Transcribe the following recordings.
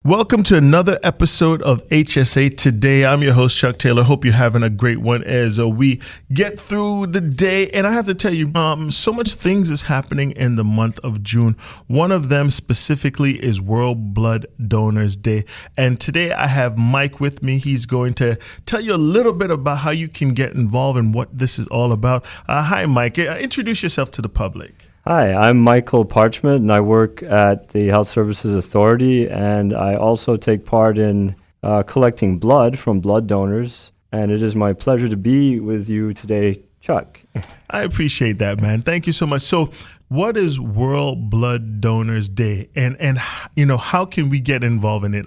Welcome to another episode of HSA Today. I'm your host, Chuck Taylor. Hope you're having a great one as we get through the day. And I have to tell you, so much things is happening in the month of June. One of them specifically is World Blood Donors Day. And today I have Mike with me. He's going to tell you a little bit about how you can get involved and what this is all about. Hi, Mike. Introduce yourself to the public. Hi, I'm Michael Parchment, and I work at the Health Services Authority, and I also take part in collecting blood from blood donors, and it is my pleasure to be with you today, Chuck. I appreciate that, man. Thank you so much. So what is World Blood Donors Day, and how can we get involved in it?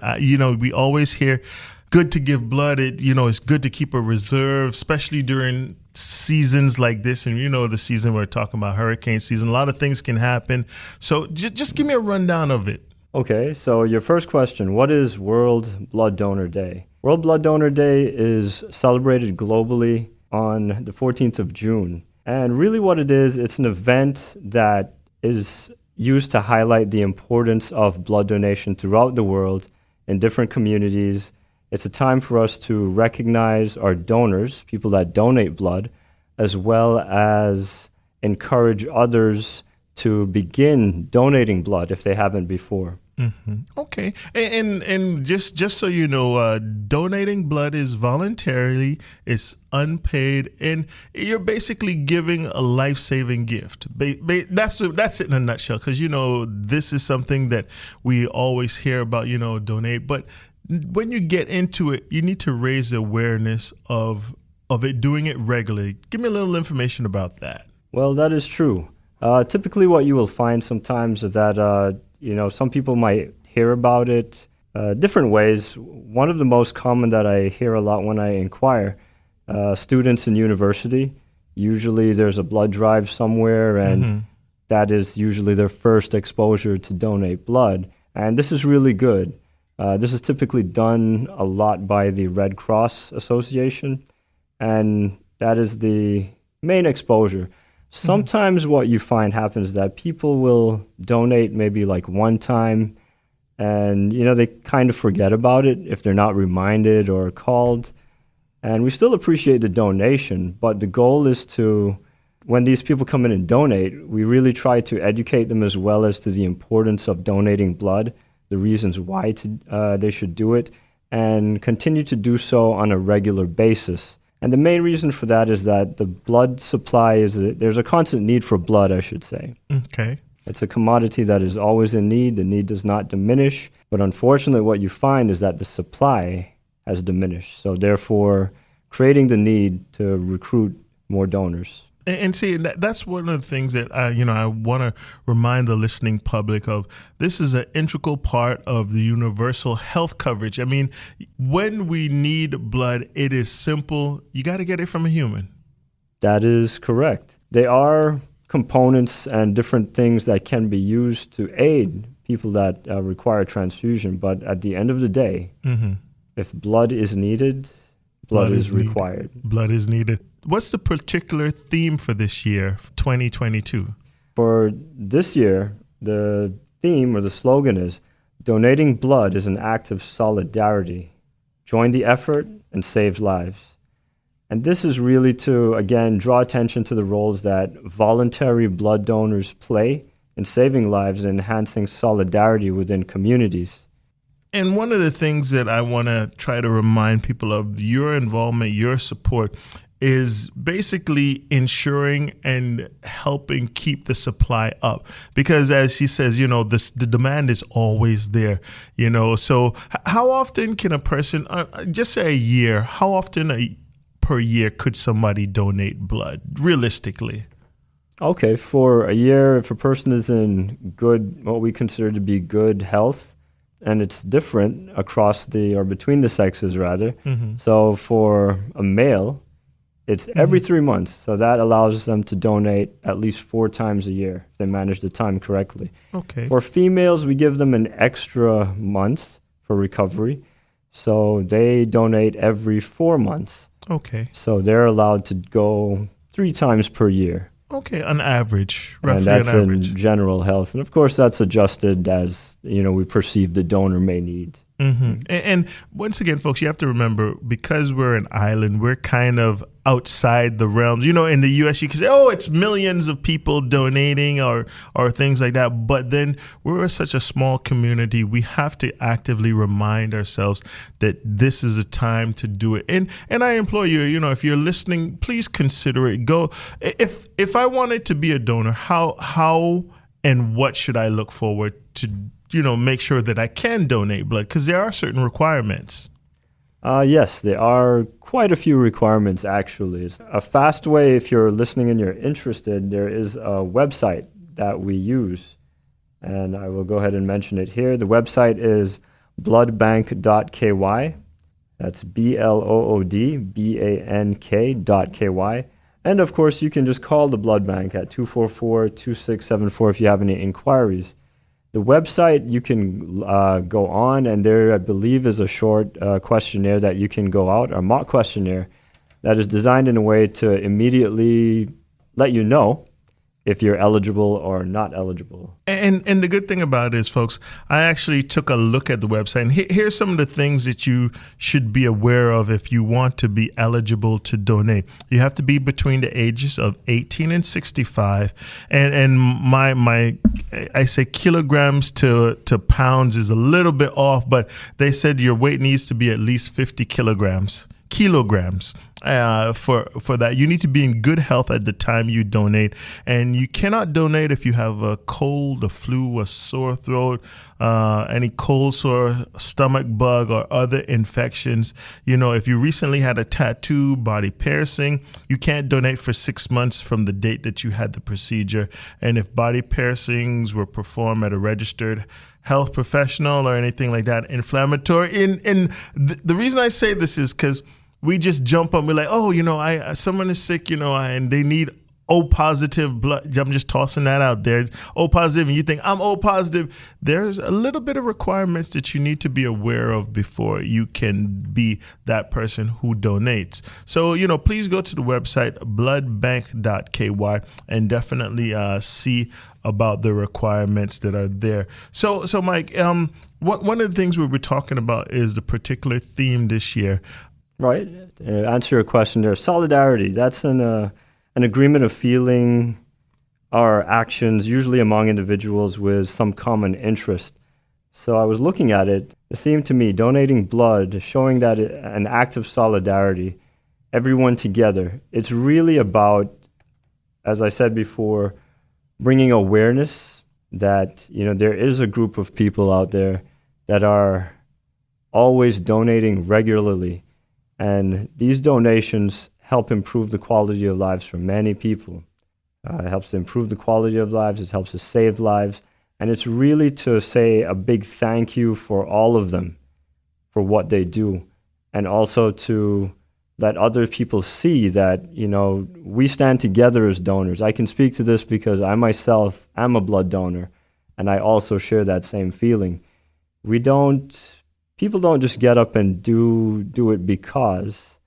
We always hear good to give blood. It's good to keep a reserve, especially during seasons like this. And the season we're talking about, hurricane season, a lot of things can happen. So just give me a rundown of it. Okay, so your first question, what is World Blood Donor Day? World Blood Donor Day is celebrated globally on the 14th of June. And really what it is, it's an event that is used to highlight the importance of blood donation throughout the world in different communities. It's a time for us to recognize our donors, people that donate blood, as well as encourage others to begin donating blood if they haven't before. Mm-hmm. Okay. And just so you know, donating blood is voluntarily, it's unpaid, and you're basically giving a life-saving gift. That's it in a nutshell, because, this is something that we always hear about, donate, but when you get into it, you need to raise the awareness of it, doing it regularly. Give me a little information about that. Well, that is true. Typically what you will find sometimes is that, some people might hear about it different ways. One of the most common that I hear a lot when I inquire, students in university, usually there's a blood drive somewhere, and that is usually their first exposure to donate blood. And this is really good. This is typically done a lot by the Red Cross Association, and that is the main exposure. Sometimes what you find happens is that people will donate maybe like one time, and they kind of forget about it if they're not reminded or called. And we still appreciate the donation, but the goal is to, when these people come in and donate, we really try to educate them as well as to the importance of donating blood, the reasons why they should do it, and continue to do so on a regular basis. And the main reason for that is that the blood supply there's a constant need for blood, I should say. Okay. It's a commodity that is always in need. The need does not diminish. But unfortunately, what you find is that the supply has diminished. So therefore, creating the need to recruit more donors. And see, that's one of the things that I want to remind the listening public of. This is an integral part of the universal health coverage. I mean, when we need blood, it is simple. You got to get it from a human. That is correct. There are components and different things that can be used to aid people that require transfusion. But at the end of the day, if blood is needed, blood is required. Blood is needed. What's the particular theme for this year, 2022? For this year, the theme or the slogan is, donating blood is an act of solidarity. Join the effort and save lives. And this is really to, again, draw attention to the roles that voluntary blood donors play in saving lives and enhancing solidarity within communities. And one of the things that I want to try to remind people of, your involvement, your support, is basically ensuring and helping keep the supply up. Because as he says, the demand is always there, So how often can a person, just say a year, how often per year could somebody donate blood, realistically? Okay, for a year, if a person is in what we consider to be good health, and it's different between the sexes rather. So for a male, it's every 3 months, so that allows them to donate at least 4 times a year if they manage the time correctly. Okay. For females, we give them an extra month for recovery, so they donate every 4 months. Okay. So they're allowed to go 3 times per year. Okay, on average, roughly and that's on average. in general health. And of course, that's adjusted as, we perceive the donor may need. And once again, folks, you have to remember, because we're an island, we're kind of outside the realms. In the U.S., you can say, oh, it's millions of people donating or things like that. But then we're such a small community. We have to actively remind ourselves that this is a time to do it. And I implore you, if you're listening, please consider it. Go. If I wanted to be a donor, how and what should I look forward to make sure that I can donate blood? Because there are certain requirements. Yes, there are quite a few requirements, actually. A fast way, if you're listening and you're interested, there is a website that we use, and I will go ahead and mention it here. The website is bloodbank.ky. That's bloodbank.ky. And of course, you can just call the blood bank at 244-2674 if you have any inquiries. The website, you can go on, and there, I believe, is a short questionnaire that you can go out, a mock questionnaire that is designed in a way to immediately let you know if you're eligible or not eligible. And the good thing about it is, folks, I actually took a look at the website, and here's some of the things that you should be aware of if you want to be eligible to donate. You have to be between the ages of 18 and 65, and my I say kilograms to pounds is a little bit off, but they said your weight needs to be at least 50 kilograms. For that. You need to be in good health at the time you donate, and you cannot donate if you have a cold, a flu, a sore throat, any cold sore, stomach bug, or other infections. If you recently had a tattoo, body piercing, you can't donate for 6 months from the date that you had the procedure. And if body piercings were performed at a registered health professional or anything like that, inflammatory. And the reason I say this is because we just jump up. We're like, oh, someone is sick, and they need O positive blood. I'm just tossing that out there. O positive, and you think I'm O positive. There's a little bit of requirements that you need to be aware of before you can be that person who donates. So, please go to the website bloodbank.ky and definitely see about the requirements that are there. So Mike, one of the things we were talking about is the particular theme this year. Right. Answer your question there. Solidarity. That's an agreement of feeling our actions, usually among individuals with some common interest. So I was looking at it. The theme to me, donating blood, showing that an act of solidarity, everyone together. It's really about, as I said before, bringing awareness that there is a group of people out there that are always donating regularly. And these donations help improve the quality of lives for many people. It helps to improve the quality of lives. It helps to save lives. And it's really to say a big thank you for all of them for what they do. And also to let other people see that, we stand together as donors. I can speak to this because I myself am a blood donor, and I also share that same feeling. People don't just get up and do it because.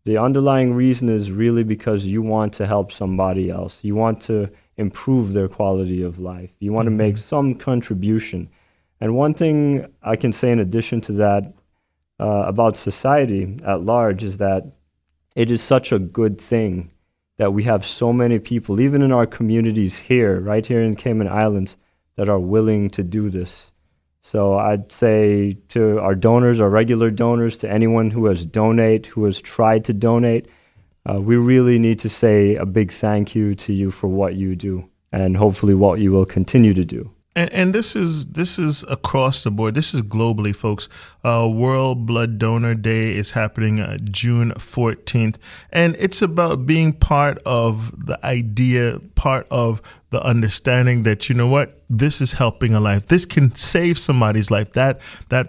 The underlying reason is really because you want to help somebody else. You want to improve their quality of life. You want to make some contribution. And one thing I can say in addition to that about society at large is that it is such a good thing that we have so many people, even in our communities here, right here in Cayman Islands, that are willing to do this. So I'd say to our donors, our regular donors, to anyone who has tried to donate, we really need to say a big thank you to you for what you do, and hopefully what you will continue to do. And this is across the board. This is globally, folks. World Blood Donor Day is happening June 14th. And it's about being part of the idea, part of the understanding that, this is helping a life. This can save somebody's life. That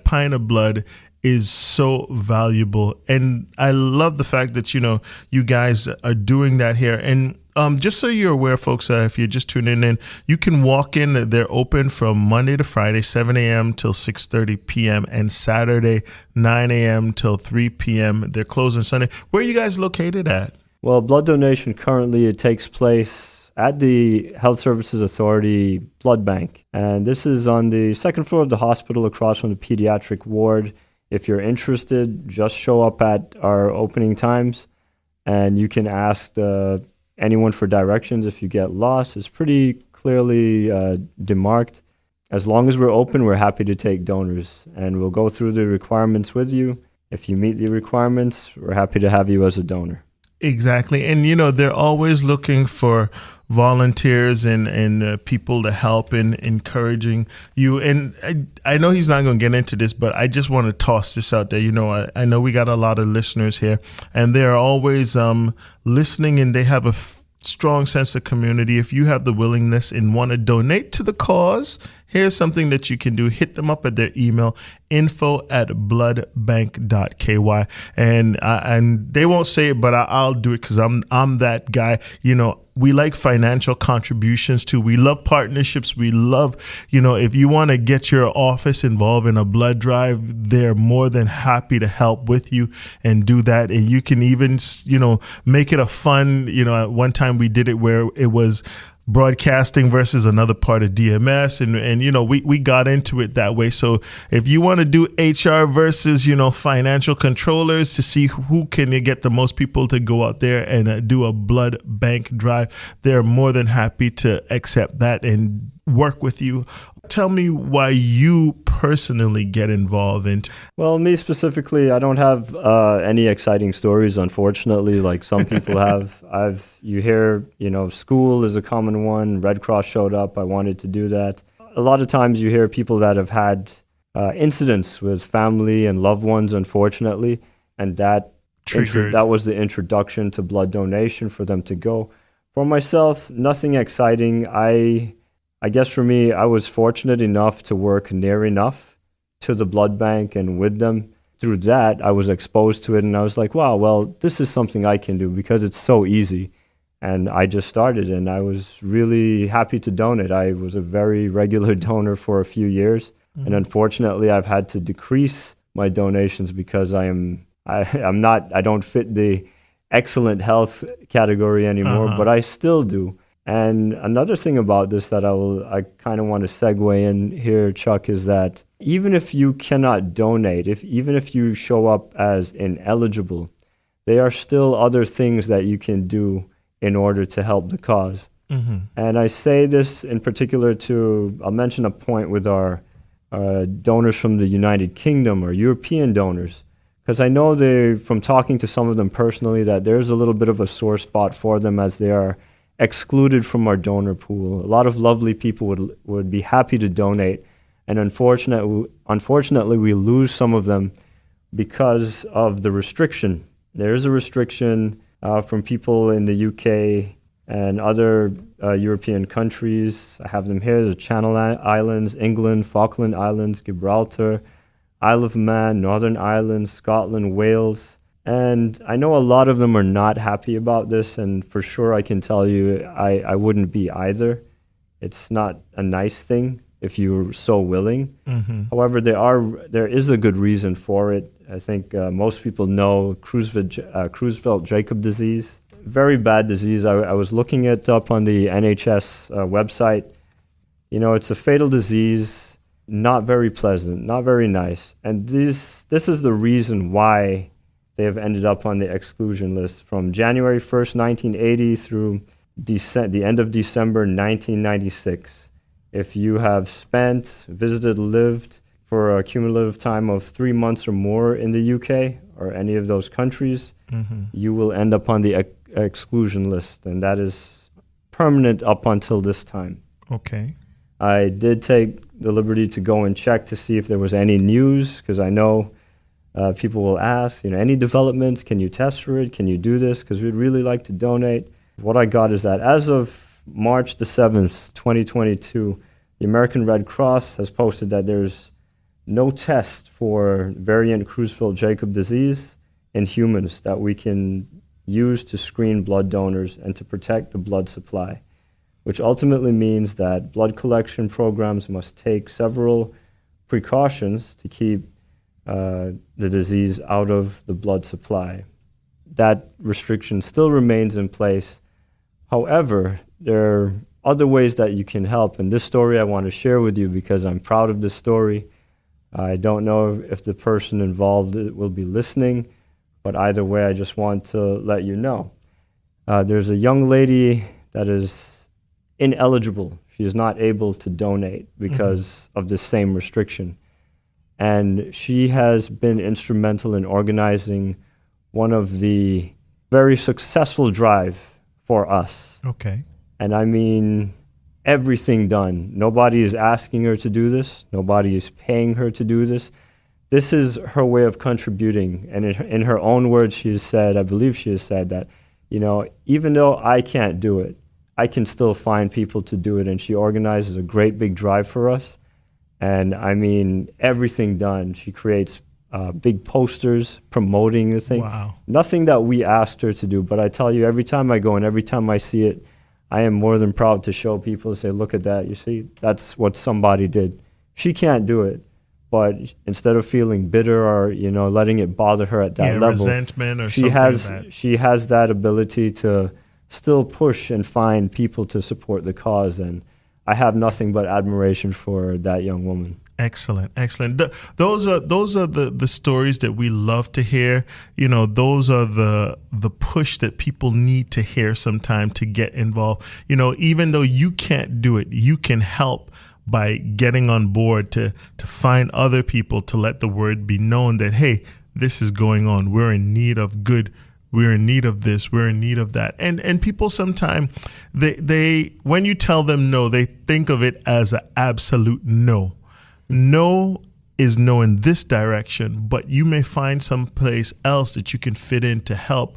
pint of blood is so valuable. And I love the fact that, you guys are doing that here. And just so you're aware, folks, if you're just tuning in, you can walk in. They're open from Monday to Friday, 7 a.m. till 6:30 p.m. and Saturday, 9 a.m. till 3 p.m. They're closed on Sunday. Where are you guys located at? Well, blood donation currently, it takes place at the Health Services Authority blood bank. And this is on the second floor of the hospital across from the pediatric ward. If you're interested, just show up at our opening times and you can ask anyone for directions if you get lost. It's pretty clearly demarked. As long as we're open, we're happy to take donors, and we'll go through the requirements with you. If you meet the requirements, we're happy to have you as a donor. Exactly. And, they're always looking for volunteers and people to help in encouraging you. And I know he's not going to get into this, but I just want to toss this out there. I know we got a lot of listeners here, and they're always listening, and they have a strong sense of community. If you have the willingness and want to donate to the cause, here's something that you can do. Hit them up at their email, info@bloodbank.ky. And they won't say it, but I'll do it because I'm that guy. We like financial contributions too. We love partnerships. We love, if you want to get your office involved in a blood drive, they're more than happy to help with you and do that. And you can even, make it a fun, at one time we did it where it was broadcasting versus another part of DMS, and we got into it that way. So if you want to do HR versus financial controllers to see who can get the most people to go out there and do a blood bank drive, they're more than happy to accept that and work with you. Tell me why you personally get involved in. Well, me specifically, I don't have any exciting stories, unfortunately, like some people have. You hear, school is a common one. Red Cross showed up. I wanted to do that. A lot of times you hear people that have had incidents with family and loved ones, unfortunately, and that was the introduction to blood donation for them to go. For myself, nothing exciting. I guess for me, I was fortunate enough to work near enough to the blood bank and with them. Through that, I was exposed to it, and I was like, wow, well, this is something I can do because it's so easy. And I just started, and I was really happy to donate. I was a very regular donor for a few years, and unfortunately, I've had to decrease my donations because I don't fit the excellent health category anymore, but I still do. And another thing about this that I kind of want to segue in here, Chuck, is that even if you cannot donate, even if you show up as ineligible, there are still other things that you can do in order to help the cause. Mm-hmm. And I say this in particular I'll mention a point with our donors from the United Kingdom or European donors, because I know from talking to some of them personally that there's a little bit of a sore spot for them as they are excluded from our donor pool. A lot of lovely people would be happy to donate, and unfortunately we lose some of them because of the restriction. There is a restriction from people in the UK and other European countries. I have them here: the Channel Islands, England, Falkland Islands, Gibraltar, Isle of Man, Northern Ireland, Scotland, Wales. And I know a lot of them are not happy about this, and for sure I can tell you I wouldn't be either. It's not a nice thing if you're so willing. Mm-hmm. However, there is a good reason for it. I think most people know Creutzfeldt-Jakob disease. Very bad disease. I was looking it up on the NHS website. It's a fatal disease, not very pleasant, not very nice. And this is the reason why they have ended up on the exclusion list from January 1st, 1980 through the end of December 1996. If you have visited, lived for a cumulative time of 3 months or more in the UK or any of those countries, you will end up on the exclusion list, and that is permanent up until this time. Okay. I did take the liberty to go and check to see if there was any news, because I know people will ask, any developments? Can you test for it? Can you do this? Because we'd really like to donate. What I got is that as of March the 7th, 2022, the American Red Cross has posted that there's no test for variant Creutzfeldt-Jakob disease in humans that we can use to screen blood donors and to protect the blood supply, which ultimately means that blood collection programs must take several precautions to keep the disease out of the blood supply. That restriction still remains in place. However, there are other ways that you can help. And this story I want to share with you because I'm proud of this story. I don't know if the person involved will be listening, but either way, I just want to let you know. There's a young lady that is ineligible. She is not able to donate because of this same restriction. And she has been instrumental in organizing one of the very successful drive for us. Okay. And I mean, everything done. Nobody is asking her to do this. Nobody is paying her to do this. This is her way of contributing. And in her own words, she has said, I believe she has said that, you know, even though I can't do it, I can still find people to do it. And she organizes a great big drive for us. And I mean, everything done. She creates big posters promoting the thing. Wow. Nothing that we asked her to do. But I tell you, every time I go and every time I see it, I am more than proud to show people, say, look at that. You see, that's what somebody did. She can't do it. But instead of feeling bitter or, you know, letting it bother her at that level, resentment or she something has like that. she has that ability to still push and find people to support the cause. And I have nothing but admiration for that young woman. Excellent, excellent. Those are the stories that we love to hear. You know, those are the push that people need to hear sometime to get involved. You know, even though you can't do it, you can help by getting on board to find other people to let the word be known that, hey, this is going on. We're in need of good. We're in need of this. We're in need of that. And people sometimes, they when you tell them no, they think of it as an absolute no. No is no in this direction, but you may find some place else that you can fit in to help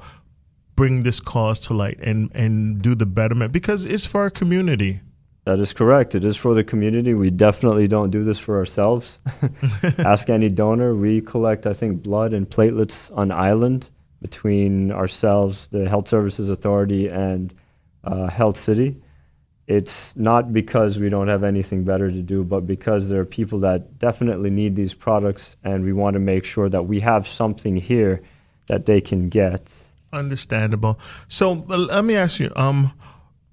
bring this cause to light and do the betterment because it's for our community. That is correct. It is for the community. We definitely don't do this for ourselves. Ask any donor. We collect, I think, blood and platelets on island between ourselves, the Health Services Authority, and Health City. It's not because we don't have anything better to do, but because there are people that definitely need these products, and we want to make sure that we have something here that they can get. Understandable. So let me ask you,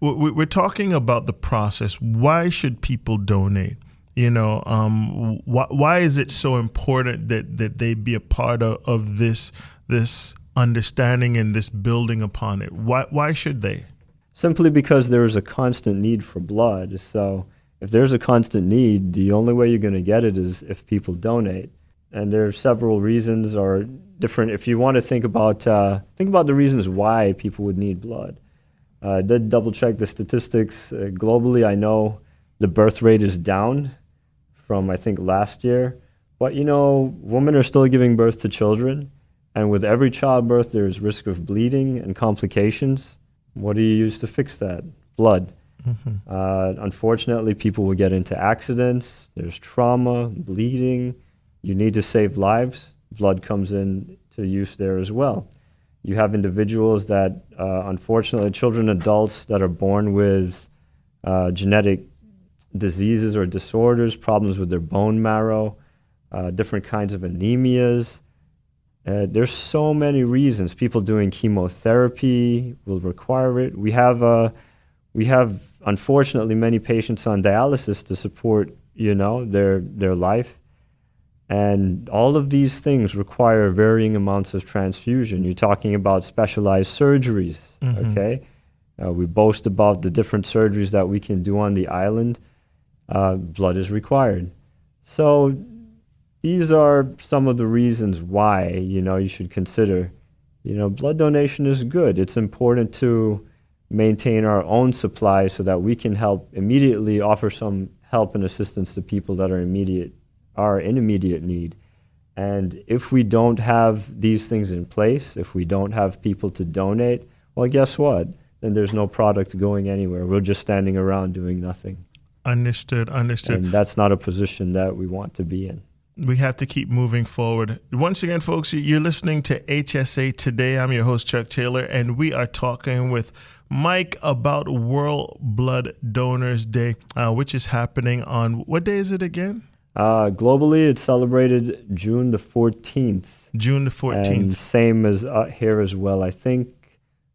we're talking about the process. Why should people donate? You know, why is it so important that they be a part of this understanding and this building upon it? Why should they? Simply because there is a constant need for blood. So if there's a constant need, the only way you're going to get it is if people donate. And there are several reasons or different. If you want to think about the reasons why people would need blood. I did double check the statistics. Globally, I know the birth rate is down from, I think, last year. But, you know, women are still giving birth to children. And with every childbirth, there's risk of bleeding and complications. What do you use to fix that? Blood. Unfortunately, people will get into accidents. There's trauma, bleeding. You need to save lives. Blood comes in to use there as well. You have individuals that, unfortunately, children, adults that are born with genetic diseases or disorders, problems with their bone marrow, different kinds of anemias. There's so many reasons. People doing chemotherapy will require it. We have unfortunately many patients on dialysis to support, you know, their life. And all of these things require varying amounts of transfusion. You're talking about specialized surgeries, okay? We boast about the different surgeries that we can do on the island. Blood is required. So these are some of the reasons why, you know, you should consider, you know, blood donation is good. It's important to maintain our own supply so that we can help immediately offer some help and assistance to people that are in immediate need. And if we don't have these things in place, if we don't have people to donate, well, guess what? Then there's no product going anywhere. We're just standing around doing nothing. Understood. And that's not a position that we want to be in. We have to keep moving forward. Once again, folks, you're listening to HSA Today. I'm your host, Chuck Taylor, and we are talking with Mike about World Blood Donors Day, which is happening on, what day is it again? Globally, it's celebrated June the 14th. June the 14th. And same as here as well. I think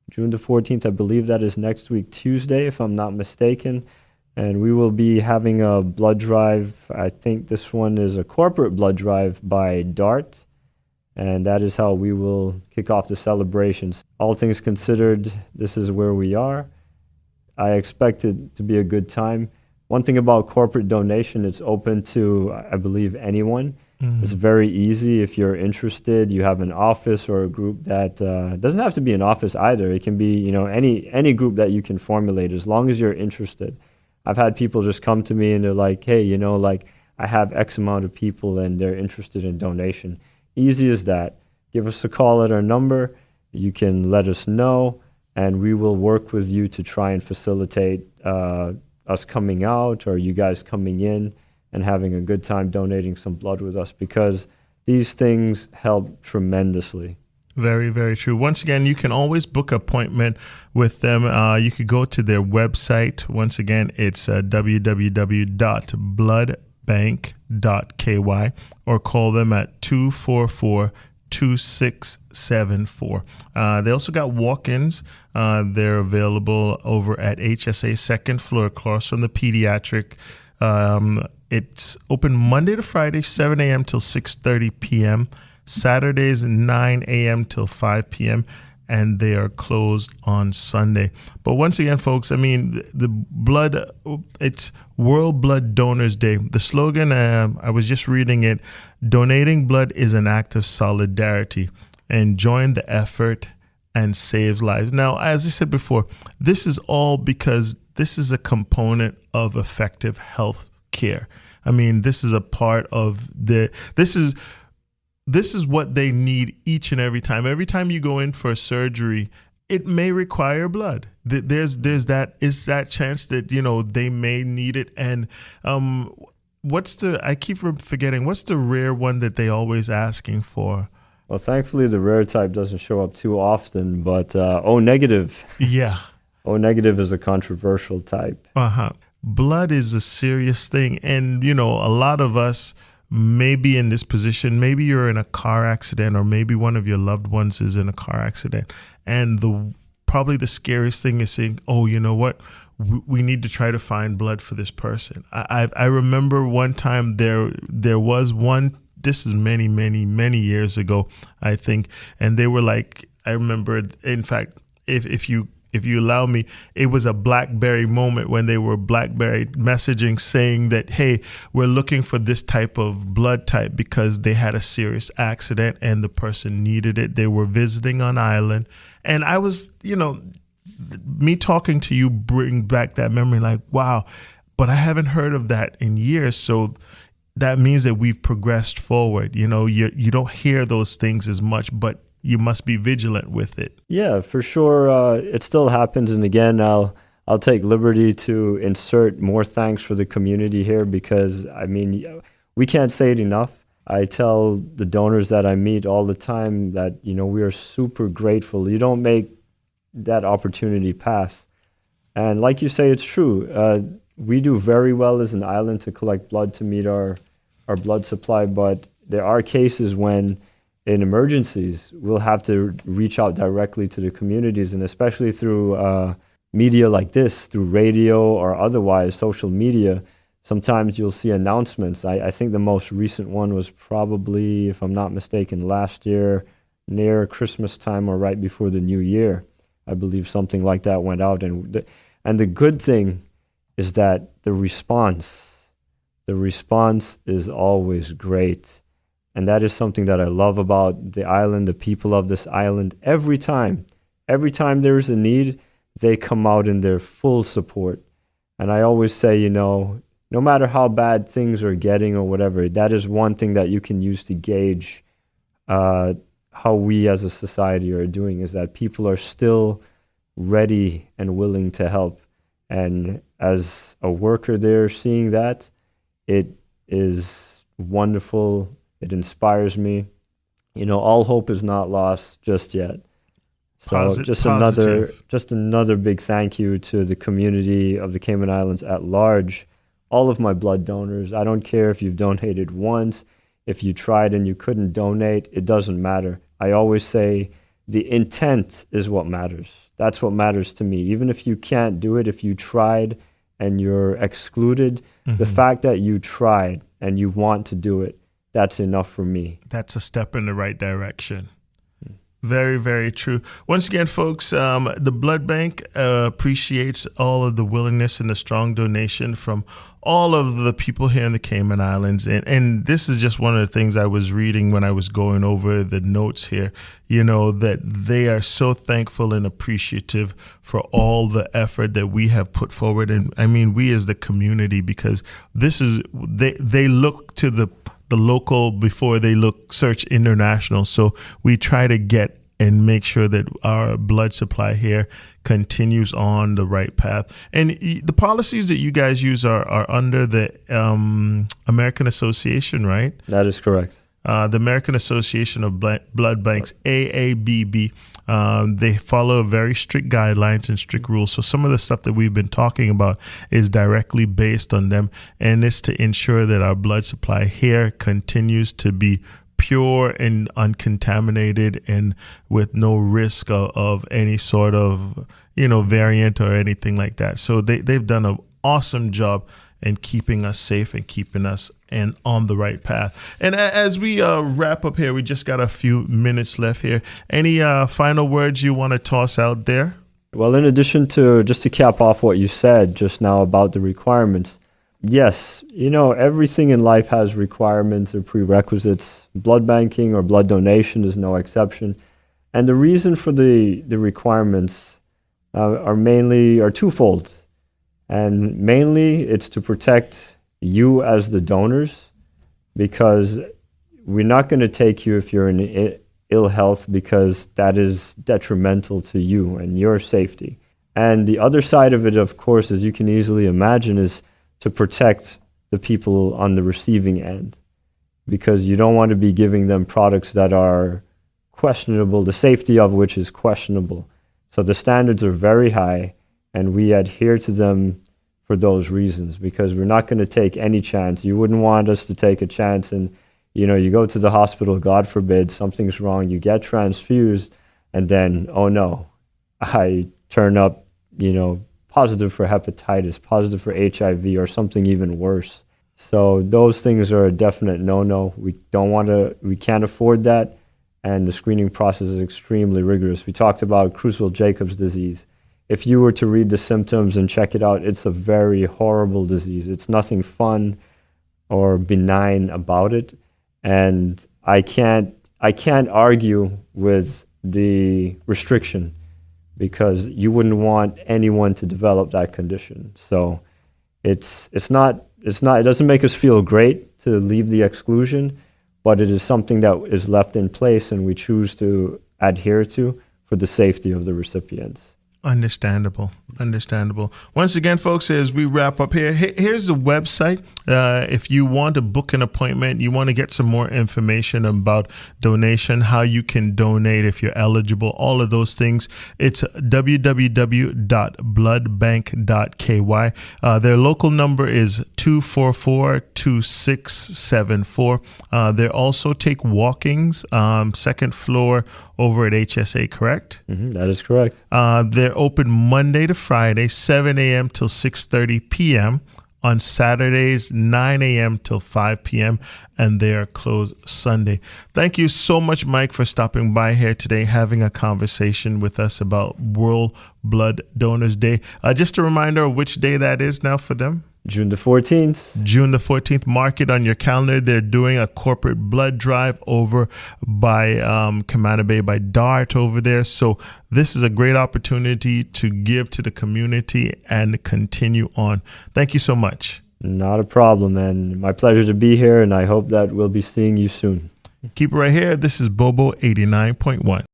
June the 14th. I believe that is next week, Tuesday, if I'm not mistaken. And we will be having a blood drive. I think this one is a corporate blood drive by DART. And that is how we will kick off the celebrations. All things considered, this is where we are. I expect it to be a good time. One thing about corporate donation, it's open to, I believe, anyone. Mm-hmm. It's very easy. If you're interested, you have an office or a group that doesn't have to be an office either. It can be, any group that you can formulate as long as you're interested. I've had people just come to me and they're like, hey, I have X amount of people and they're interested in donation. Easy as that. Give us a call at our number. You can let us know, and we will work with you to try and facilitate us coming out or you guys coming in and having a good time donating some blood with us, because these things help tremendously. Very, very true. Once again, you can always book an appointment with them. You could go to their website. Once again, it's www.bloodbank.ky, or call them at 244-2674. They also got walk-ins. They're available over at HSA second floor, across from the pediatric. It's open Monday to Friday, 7 a.m. till 6:30 p.m., Saturdays 9 a.m. till 5 p.m., and they are closed on Sunday. But once again, folks, the blood, it's World Blood Donors Day. The slogan, I was just reading it, donating blood is an act of solidarity, and join the effort and saves lives. Now, as I said before, this is all because this is a component of effective health care. This is a part of this is what they need each and every time. Every time you go in for a surgery, it may require blood. There's that chance that, they may need it. And I keep forgetting, what's the rare one that they always asking for? Well, thankfully the rare type doesn't show up too often, but O negative. Yeah. O negative is a controversial type. Blood is a serious thing. And, a lot of us may be in this position. Maybe you're in a car accident, or maybe one of your loved ones is in a car accident. And probably the scariest thing is saying, oh, you know what? We need to try to find blood for this person. I remember one time there was one, this is many, many, many years ago, I think. And they were like, I remember, in fact, if you allow me, it was a BlackBerry moment when they were BlackBerry messaging saying that, hey, we're looking for this type of blood type because they had a serious accident and the person needed it. They were visiting on island. And I was, me talking to you bring back that memory, like, wow, but I haven't heard of that in years. So that means that we've progressed forward. You don't hear those things as much, but you must be vigilant with it. Yeah, for sure. It still happens. And again, I'll take liberty to insert more thanks for the community here, because, we can't say it enough. I tell the donors that I meet all the time that, we are super grateful. You don't make that opportunity pass. And like you say, it's true. We do very well as an island to collect blood to meet our blood supply, but there are cases when in emergencies, we'll have to reach out directly to the communities, and especially through media like this, through radio or otherwise, social media, sometimes you'll see announcements. I think the most recent one was probably, if I'm not mistaken, last year, near Christmas time or right before the new year. I believe something like that went out. And the good thing is that the response is always great. And that is something that I love about the island, the people of this island. Every time there's a need, they come out in their full support. And I always say, no matter how bad things are getting or whatever, that is one thing that you can use to gauge how we as a society are doing, is that people are still ready and willing to help. And as a worker there, seeing that, it is wonderful. It inspires me. All hope is not lost just yet. So just another big thank you to the community of the Cayman Islands at large, all of my blood donors. I don't care if you've donated once, if you tried and you couldn't donate, it doesn't matter. I always say the intent is what matters. That's what matters to me. Even if you can't do it, if you tried and you're excluded, the fact that you tried and you want to do it, that's enough for me. That's a step in the right direction. Very, very true. Once again, folks, the Blood Bank appreciates all of the willingness and the strong donation from all of the people here in the Cayman Islands. And this is just one of the things I was reading when I was going over the notes here, that they are so thankful and appreciative for all the effort that we have put forward. And I mean, we as the community, because this is, they look to the local before they search international. So we try to get and make sure that our blood supply here continues on the right path. And the policies that you guys use are under the American Association, right? That is correct. The American Association of Blood Banks, AABB, they follow very strict guidelines and strict rules. So some of the stuff that we've been talking about is directly based on them, and it's to ensure that our blood supply here continues to be pure and uncontaminated and with no risk of any sort of, variant or anything like that. So they've done an awesome job in keeping us safe and keeping us on the right path. And as we wrap up here, we just got a few minutes left here. Any final words you want to toss out there? Well, in addition to, just to cap off what you said just now about the requirements, yes, everything in life has requirements or prerequisites. Blood banking or blood donation is no exception. And the reason for the requirements are twofold. And mainly it's to protect you as the donors, because we're not going to take you if you're in ill health, because that is detrimental to you and your safety. And the other side of it, of course, as you can easily imagine, is to protect the people on the receiving end, because you don't want to be giving them products that are questionable, the safety of which is questionable. So the standards are very high, and we adhere to them for those reasons, because we're not going to take any chance. You wouldn't want us to take a chance and, you go to the hospital, God forbid, something's wrong, you get transfused, and then, oh no, I turn up, positive for hepatitis, positive for HIV, or something even worse. So those things are a definite no-no. We can't afford that, and the screening process is extremely rigorous. We talked about Creutzfeldt-Jacobs disease. If you were to read the symptoms and check it out, it's a very horrible disease. It's nothing fun or benign about it, and I can't argue with the restriction, because you wouldn't want anyone to develop that condition. So it doesn't make us feel great to leave the exclusion, but it is something that is left in place and we choose to adhere to for the safety of the recipients. Understandable. Once again, folks, as we wrap up here, here's the website. If you want to book an appointment, you want to get some more information about donation, how you can donate if you're eligible, all of those things, it's www.bloodbank.ky. Their local number is 244-2674. They also take walk-ins, second floor over at HSA, correct? That is correct. They're open Monday to Friday, 7 a.m. till 6:30 p.m. On Saturdays, 9 a.m. till 5 p.m. and they are closed Sunday. Thank you so much, Mike, for stopping by here today, having a conversation with us about World Blood Donors Day. Just a reminder of which day that is now for them. June the 14th. June the 14th. Mark it on your calendar. They're doing a corporate blood drive over by Camana Bay, by DART over there. So this is a great opportunity to give to the community and continue on. Thank you so much. Not a problem, and my pleasure to be here, and I hope that we'll be seeing you soon. Keep it right here. This is Bobo 89.1.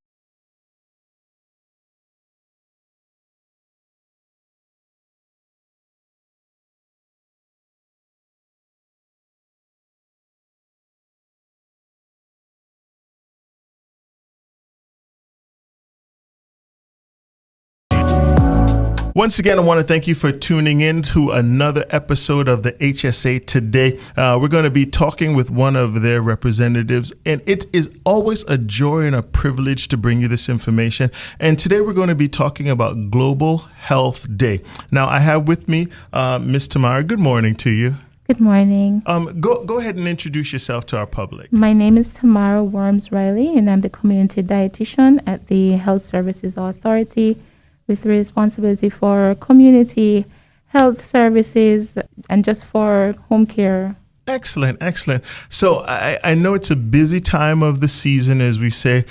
Once again, I want to thank you for tuning in to another episode of the HSA Today. We're going to be talking with one of their representatives, and it is always a joy and a privilege to bring you this information. And today we're going to be talking about Global Health Day. Now, I have with me Ms. Tamara. Good morning to you. Good morning. Go ahead and introduce yourself to our public. My name is Tamara Worms-Riley, and I'm the community dietitian at the Health Services Authority with responsibility for community health services and just for home care. Excellent, excellent. So I know it's a busy time of the season, as we say,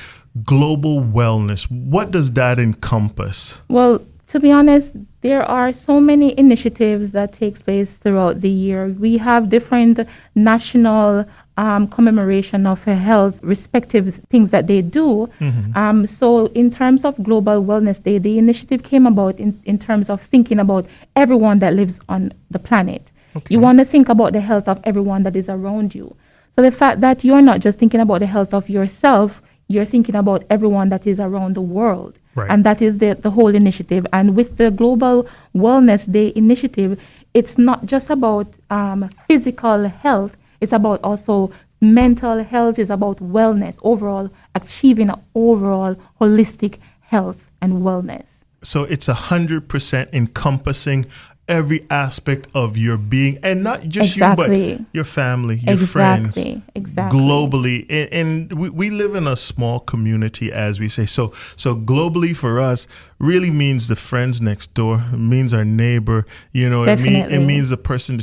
global wellness. What does that encompass? Well, to be honest, there are so many initiatives that take place throughout the year. We have different national commemoration of health, respective things that they do. Mm-hmm. So in terms of Global Wellness Day, the initiative came about in terms of thinking about everyone that lives on the planet. Okay. You want to think about the health of everyone that is around you. So the fact that you're not just thinking about the health of yourself, you're thinking about everyone that is around the world. Right. And that is the whole initiative. And with the Global Wellness Day initiative, it's not just about physical health. It's about also mental health. It's about wellness, overall, achieving an overall holistic health and wellness. So it's 100% encompassing every aspect of your being, and not just you, but your family, your friends, globally. And we live in a small community, as we say. So globally for us really means the friends next door, it means our neighbor, it means the person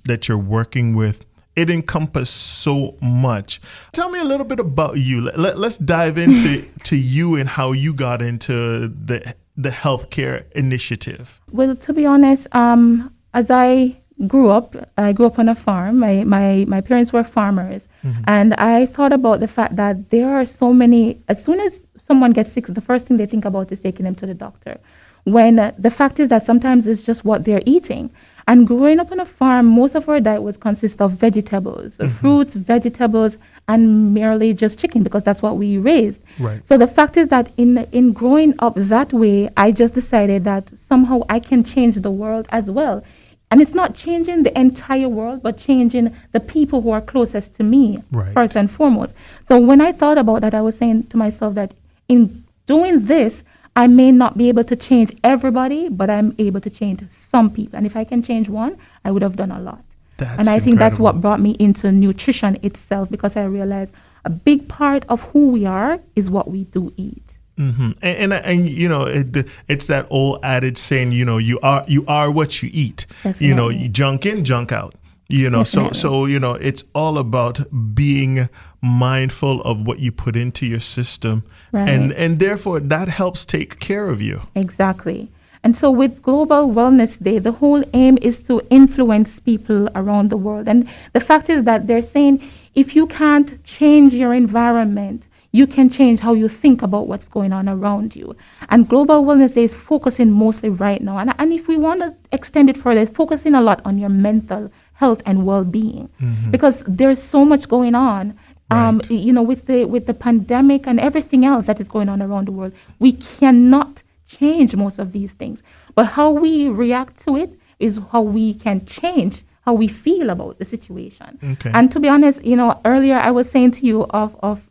that you're working with. It encompasses so much. Tell me a little bit about you. Let's dive into you and how you got into the healthcare initiative. Well, to be honest, as I grew up on a farm. My parents were farmers, mm-hmm. and I thought about the fact that there are so many. As soon as someone gets sick, the first thing they think about is taking them to the doctor. When the fact is that sometimes it's just what they're eating. And growing up on a farm, most of our diet was consist of vegetables, mm-hmm. fruits, vegetables, and merely just chicken, because that's what we raised. Right. So the fact is that in growing up that way, I just decided that somehow I can change the world as well. And it's not changing the entire world, but changing the people who are closest to me, right. first and foremost. So when I thought about that, I was saying to myself that in doing this, I may not be able to change everybody, but I'm able to change some people. And if I can change one, I would have done a lot. And I think that's what brought me into nutrition itself, because I realized a big part of who we are is what we do eat. Mm-hmm. And you know, it's that old adage saying, you know, you are what you eat. Definitely. You know, you junk in, junk out. You know, so you know, it's all about being mindful of what you put into your system, right. and therefore that helps take care of you. Exactly. And so with Global Wellness Day, the whole aim is to influence people around the world. And the fact is that they're saying if you can't change your environment, you can change how you think about what's going on around you. And Global Wellness Day is focusing mostly right now. And if we want to extend it further, it's focusing a lot on your mental health and well-being, mm-hmm. because there's so much going on, right. You know, with the pandemic and everything else that is going on around the world. We cannot change most of these things, but how we react to it is how we can change how we feel about the situation. Okay. And to be honest, you know, earlier I was saying to you off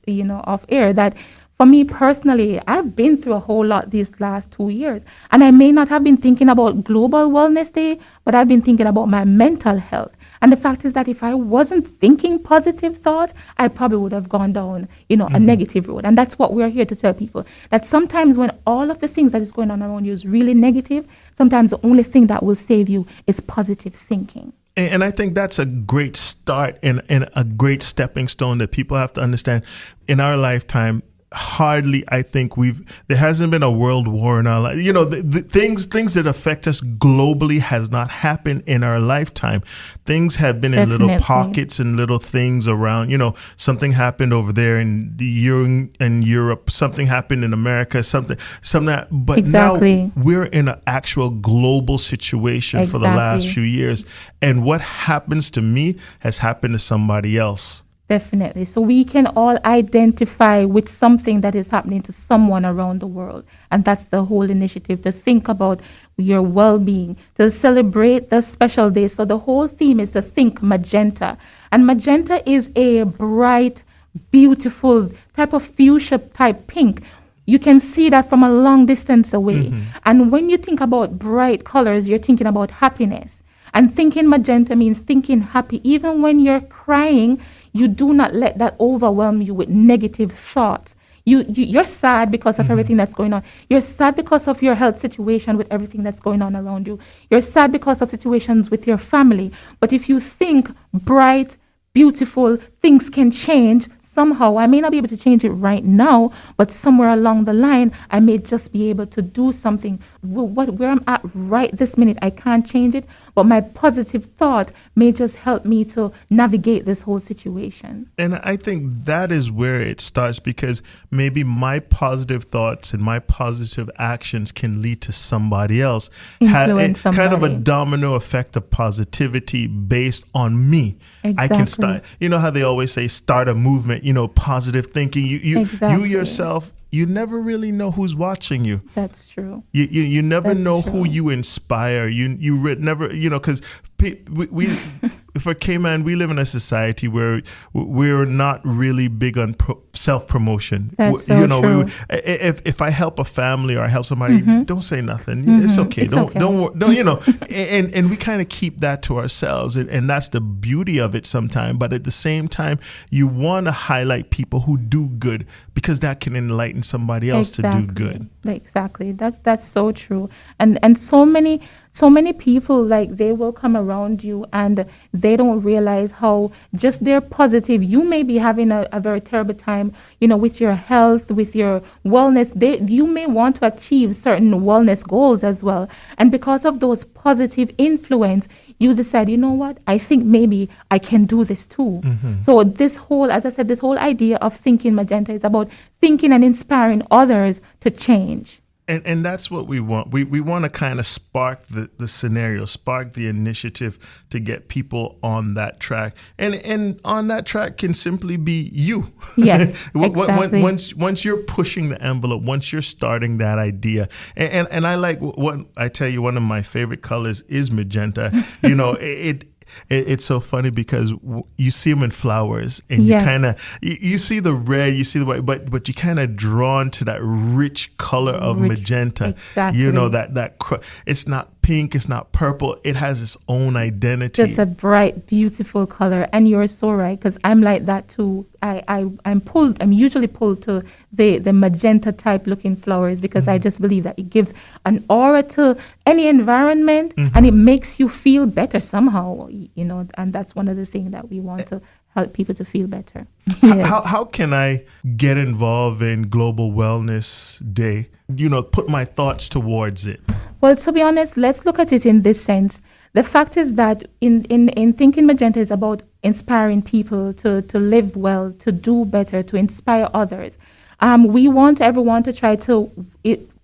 air that for me personally, I've been through a whole lot these last 2 years. And I may not have been thinking about Global Wellness Day, but I've been thinking about my mental health. And the fact is that if I wasn't thinking positive thoughts, I probably would have gone down, you know, mm-hmm. a negative road. And that's what we're here to tell people, that sometimes when all of the things that is going on around you is really negative, sometimes the only thing that will save you is positive thinking. And I think that's a great start and a great stepping stone that people have to understand. In our lifetime, hardly, I think there hasn't been a world war in our life. You know, the things that affect us globally has not happened in our lifetime. Things have been in little pockets and little things around. You know, something happened over there in Europe. Something happened in America. Something that. But exactly. Now we're in an actual global situation for the last few years. And what happens to me has happened to somebody else. Definitely. So we can all identify with something that is happening to someone around the world. And that's the whole initiative, to think about your well-being, to celebrate the special day. So the whole theme is to think magenta. And magenta is a bright, beautiful type of fuchsia type pink. You can see that from a long distance away. And when you think about bright colors, you're thinking about happiness. And thinking magenta means thinking happy. Even when you're crying, you do not let that overwhelm you with negative thoughts. You're sad because of everything that's going on. You're sad because of your health situation with everything that's going on around you. You're sad because of situations with your family. But if you think bright, beautiful, things can change, somehow, I may not be able to change it right now, but somewhere along the line, I may just be able to do something. Where I'm at right this minute, I can't change it, but my positive thought may just help me to navigate this whole situation. And I think that is where it starts, because maybe my positive thoughts and my positive actions can lead to somebody else. Influence Kind of a somebody. domino effect of positivity based on me. I can Exactly. start, you know how they always say, start a movement, positive thinking. You Exactly. yourself, you never really know who's watching you. That's true. You never That's know true. who you inspire. Never, because we for Cayman, we live in a society where we're not really big on self-promotion. That's so true. If I help a family or I help somebody, don't say nothing. It's okay. It's don't okay. don't and we kind of keep that to ourselves, and that's the beauty of it sometimes. But at the same time, you want to highlight people who do good, because that can enlighten somebody else to do good. Exactly. That's so true. And so many people, like, they will come around you and they don't realize how just they're positive. You may be having a very terrible time, with your health, with your wellness. You may want to achieve certain wellness goals as well. And because of those positive influence, you decide, you know what, I think maybe I can do this too. So this whole idea of thinking magenta is about thinking and inspiring others to change. And that's what we want. We want to kind of spark the scenario, spark the initiative to get people on that track. And on that track can simply be you. Yes, exactly. Once you're pushing the envelope, once you're starting that idea. And I like what I tell you, one of my favorite colors is magenta. It's so funny because you see them in flowers, and Yes. you kind of you see the red, you see the white, but you kind of drawn to that rich color of magenta. Exactly. It's not pink, it's not purple. It has its own identity. Just a bright, beautiful color. And you're so right, because I'm like that too. I'm usually pulled to the magenta type looking flowers, because I just believe that it gives an aura to any environment, and it makes you feel better somehow, and that's one of the things that we want to help people to feel better. Yes. How can I get involved in Global Wellness Day? Put my thoughts towards it. Well, to be honest, let's look at it in this sense. The fact is that in Thinking Magenta is about inspiring people to live well, to do better, to inspire others. We want everyone to try to...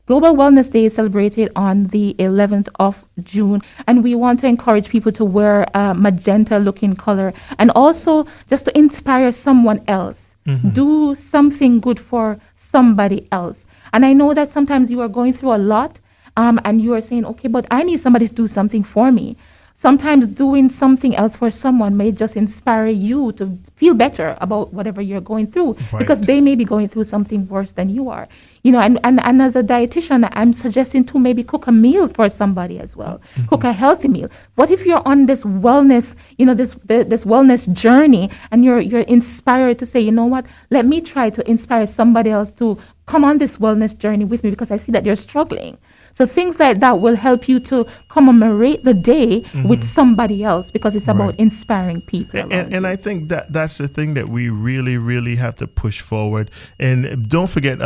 Global Wellness Day is celebrated on the 11th of June, and we want to encourage people to wear a magenta-looking color, and also just to inspire someone else. Do something good for somebody else. And I know that sometimes you are going through a lot, and you are saying, okay, but I need somebody to do something for me. Sometimes doing something else for someone may just inspire you to feel better about whatever you're going through, Right. because they may be going through something worse than you are. And as a dietitian, I'm suggesting to maybe cook a meal for somebody as well. Cook a healthy meal. What if you're on this wellness, this wellness journey, and you're inspired to say, you know what, let me try to inspire somebody else to come on this wellness journey with me, because I see that you're struggling. So things like that will help you to commemorate the day with somebody else, because it's about Right. inspiring people. And I think that's the thing that we really, really have to push forward. And don't forget,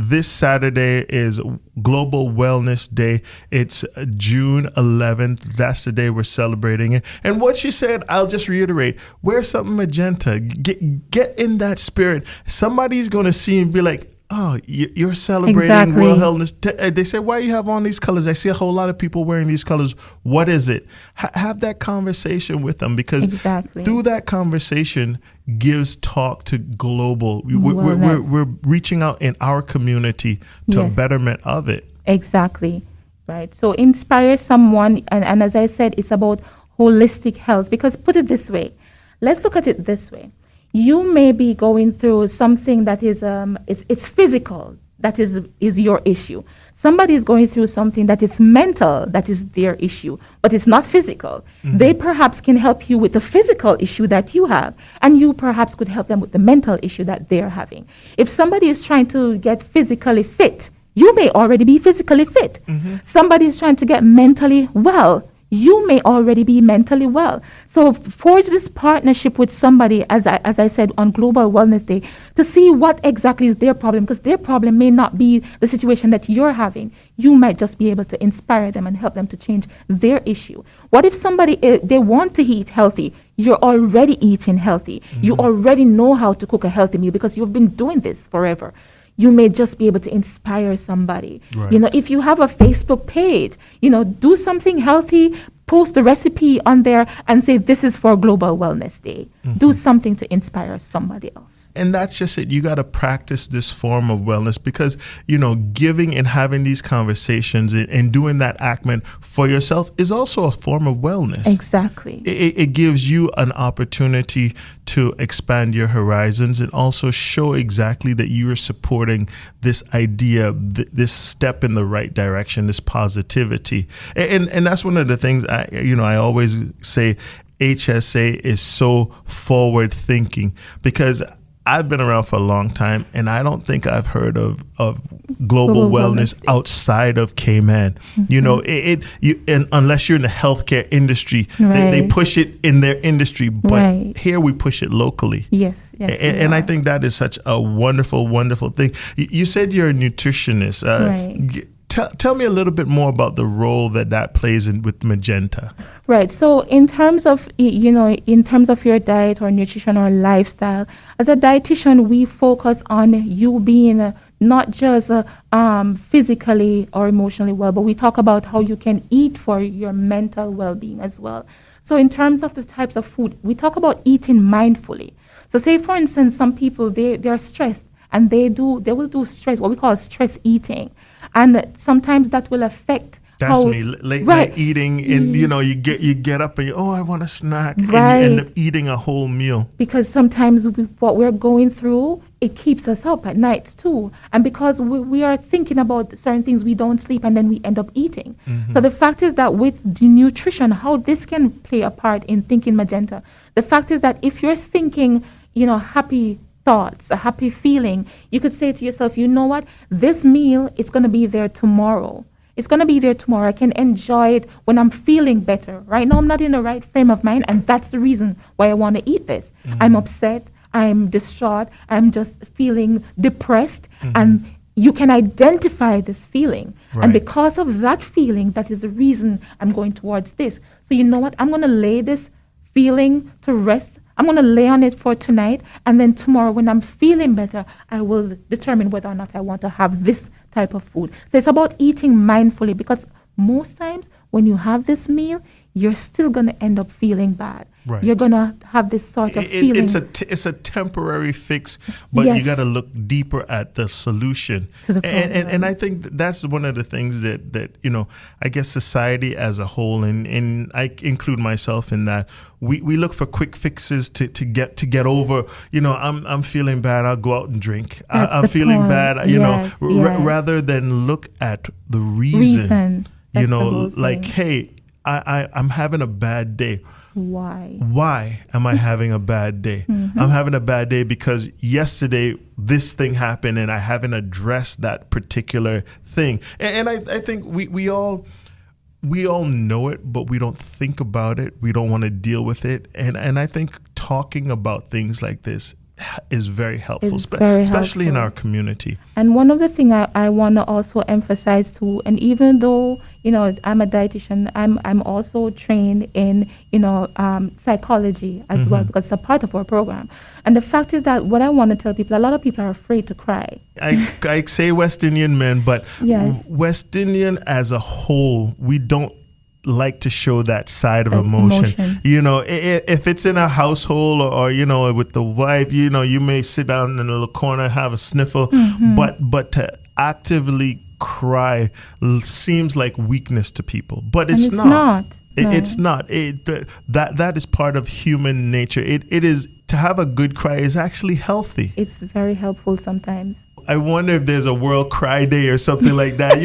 this Saturday is Global Wellness Day. It's June 11th. That's the day we're celebrating it. And what she said, I'll just reiterate, wear something magenta. Get in that spirit. Somebody's going to see and be like, oh, you're celebrating Exactly. World Wellness. They say, why you have on these colors? I see a whole lot of people wearing these colors. What is it? Have that conversation with them, because Exactly. through that conversation gives talk to global. Wellness. We're reaching out in our community to a Yes. betterment of it. Exactly. Right. So inspire someone. And as I said, it's about holistic health, because put it this way. Let's look at it this way. You may be going through something that is it's physical, that is your issue. Somebody is going through something that is mental, that is their issue, but it's not physical. They perhaps can help you with the physical issue that you have, and you perhaps could help them with the mental issue that they're having. If somebody is trying to get physically fit, you may already be physically fit. Somebody is trying to get mentally well. You may already be mentally well. So forge this partnership with somebody, as I said, on Global Wellness Day, to see what exactly is their problem, because their problem may not be the situation that you're having. You might just be able to inspire them and help them to change their issue. What if somebody, they want to eat healthy? You're already eating healthy. You already know how to cook a healthy meal because you've been doing this forever. You may just be able to inspire somebody. Right. You know, if you have a Facebook page, you know, do something healthy, post the recipe on there and say, this is for Global Wellness Day. Do something to inspire somebody else. And that's just it. You got to practice this form of wellness, because, you know, giving and having these conversations and doing that ackman for yourself is also a form of wellness. Exactly. It gives you an opportunity to expand your horizons and also show exactly that you are supporting this idea, this step in the right direction, this positivity. And that's one of the things I always say. HSA is so forward thinking, because I've been around for a long time, and I don't think I've heard of global wellness outside of Cayman. You know, and unless you're in the healthcare industry, they push it in their industry, but here we push it locally. Yes. And I think that is such a wonderful, wonderful thing. You said you're a nutritionist. Tell me a little bit more about the role that plays with Magenta. Right. So in terms of, in terms of your diet or nutrition or lifestyle, as a dietitian, we focus on you being not just physically or emotionally well, but we talk about how you can eat for your mental well-being as well. So in terms of the types of food, we talk about eating mindfully. So say, for instance, some people, they're stressed, and they will do stress, what we call stress eating. And sometimes that will affect That's me. Late night eating, and you get up and I want a snack, and you end up eating a whole meal. Because sometimes what we're going through, it keeps us up at night too, and because we are thinking about certain things, we don't sleep, and then we end up eating. So the fact is that with the nutrition, how this can play a part in thinking Magenta. The fact is that if you're thinking, happy thoughts, a happy feeling, you could say to yourself, you know what, this meal is going to be there tomorrow. It's going to be there tomorrow. I can enjoy it when I'm feeling better. Right now, I'm not in the right frame of mind, and that's the reason why I want to eat this. I'm upset. I'm distraught. I'm just feeling depressed, and you can identify this feeling. And because of that feeling, that is the reason I'm going towards this. So you know what? I'm going to lay this feeling to rest. I'm going to lay on it for tonight, and then tomorrow when I'm feeling better, I will determine whether or not I want to have this type of food. So it's about eating mindfully, because most times when you have this meal, you're still going to end up feeling bad. Right. You're going to have this sort of feeling. It's a temporary fix, but you got to look deeper at the solution. To the problem. And I think that's one of the things that I guess society as a whole, and I include myself in that, we look for quick fixes to get over. I'm feeling bad, I'll go out and drink. I'm feeling bad, rather than look at the reason. Like, hey, I'm having a bad day. Why am I having a bad day? I'm having a bad day because yesterday this thing happened and I haven't addressed that particular thing. And I think we all know it, but we don't think about it. We don't want to deal with it. And I think talking about things like this is very helpful, It's very especially in helpful. our community. And one of the things I want to also emphasize too, and even though, I'm a dietitian, I'm also trained in, psychology as well, because it's a part of our program. And the fact is that what I want to tell people, a lot of people are afraid to cry. I say West Indian men, but Yes. West Indian as a whole, we don't like to show that side of emotion. If it's in a household or with the wife, you may sit down in a little corner, have a sniffle, but to actively cry seems like weakness to people, but it's not. No. It's not. That is part of human nature. It is. To have a good cry is actually healthy. It's very helpful sometimes. I wonder if there's a World Cry Day or something like that.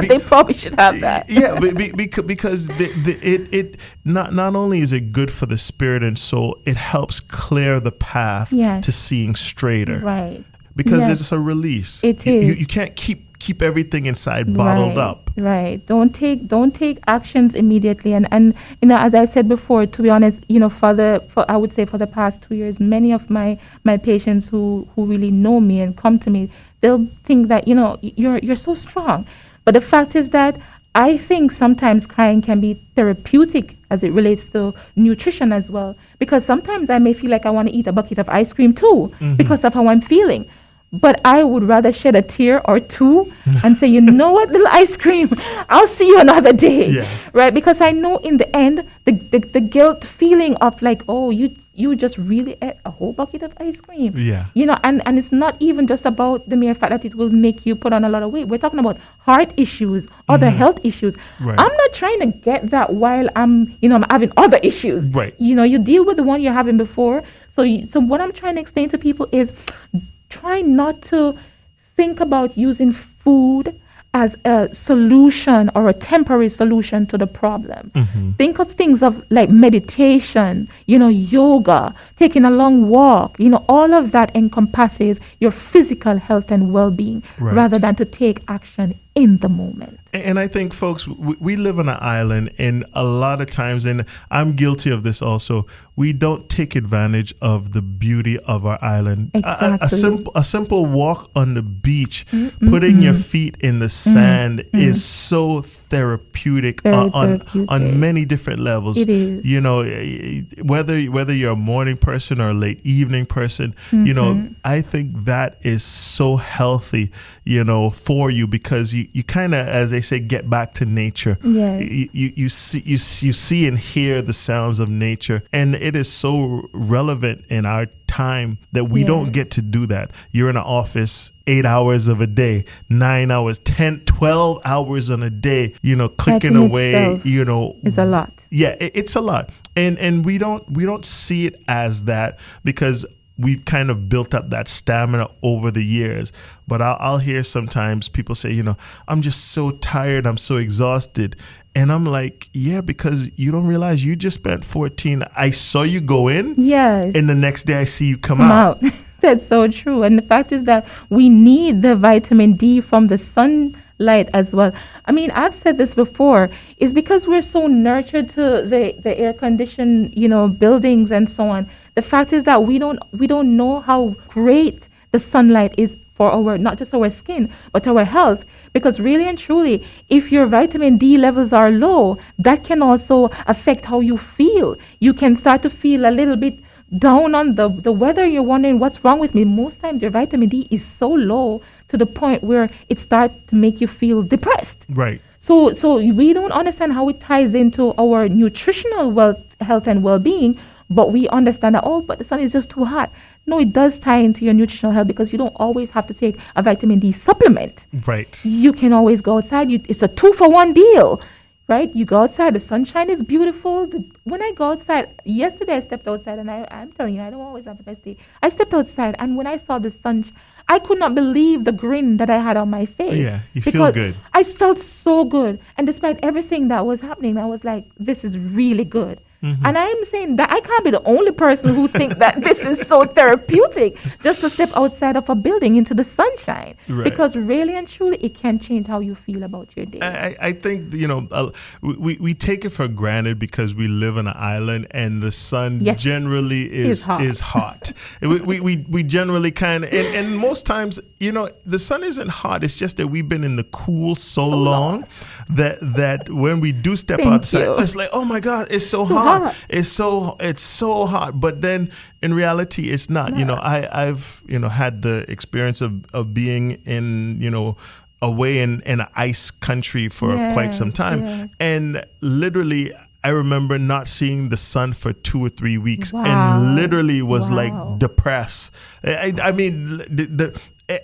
They probably should have that. Yeah, because it not only is it good for the spirit and soul, it helps clear the path Yes. to seeing straighter. Right. Because Yes. it's a release. It You- is. You can't keep everything inside bottled up. Right. Don't take actions immediately. And as I said before, to be honest, I would say for the past 2 years, many of my patients who really know me and come to me, they'll think that you're so strong. But the fact is that I think sometimes crying can be therapeutic as it relates to nutrition as well. Because sometimes I may feel like I want to eat a bucket of ice cream too, because of how I'm feeling. But I would rather shed a tear or two and say, you know what, little ice cream, I'll see you another day. Yeah. Right? Because I know in the end, the guilt feeling of like, oh, you just really ate a whole bucket of ice cream. Yeah. And it's not even just about the mere fact that it will make you put on a lot of weight. We're talking about heart issues, other health issues. Right. I'm not trying to get that while I'm having other issues. Right. You deal with the one you're having before. So what I'm trying to explain to people is try not to think about using food as a solution or a temporary solution to the problem. Think of things of like meditation, yoga, taking a long walk, all of that encompasses your physical health and well-being rather than to take action in the moment. And I think, folks, we live on an island, and a lot of times, and I'm guilty of this also, we don't take advantage of the beauty of our island. Exactly. A simple walk on the beach, putting your feet in the sand is so therapeutic, Very on therapeutic. many different levels. It is. Whether you're a morning person or a late evening person, I think that is so healthy, for you, because you kind of, as they say, get back to nature. Yes. You see and hear the sounds of nature, and it is so relevant in our time that we don't get to do that. You're in an office 8 hours of a day, 9 hours, 10, 12 hours on a day, clicking That in away, itself is a lot. Yeah, it's a lot. And we don't see it as that, because we've kind of built up that stamina over the years. But I'll hear sometimes people say, I'm just so tired, I'm so exhausted. And I'm like, yeah, because you don't realize you just spent 14. I saw you go in. Yes. And the next day I see you come out. That's so true. And the fact is that we need the vitamin D from the sunlight as well. I mean, I've said this before. It's because we're so nurtured to the air conditioned, buildings and so on. The fact is that we don't know how great the sunlight is for our, not just our skin, but our health. Because really and truly, if your vitamin D levels are low, that can also affect how you feel. You can start to feel a little bit down on the weather. You're wondering, what's wrong with me? Most times your vitamin D is so low to the point where it starts to make you feel depressed. Right. So we don't understand how it ties into our nutritional health and well-being, but we understand that, but the sun is just too hot. No, it does tie into your nutritional health, because you don't always have to take a vitamin D supplement. Right. You can always go outside. It's a 2-for-1 deal, right? You go outside. The sunshine is beautiful. When I go outside, yesterday I stepped outside, and I'm telling you, I don't always have the best day. I stepped outside, and when I saw the sun, I could not believe the grin that I had on my face. Yeah, you feel good. I felt so good. And despite everything that was happening, I was like, this is really good. And I'm saying that I can't be the only person who think that this is so therapeutic just to step outside of a building into the sunshine. Right. Because really and truly, it can change how you feel about your day. I think, we take it for granted because we live on an island and the sun generally is hot. we generally kind of, and most times, the sun isn't hot. It's just that we've been in the cool so long that when we do step outside, it's like, oh my God, it's so hot. It's so hot. But then in reality, it's not. I've had the experience of being in away in an ice country for quite some time, and literally I remember not seeing the sun for 2 or 3 weeks, and literally was like depressed. I mean,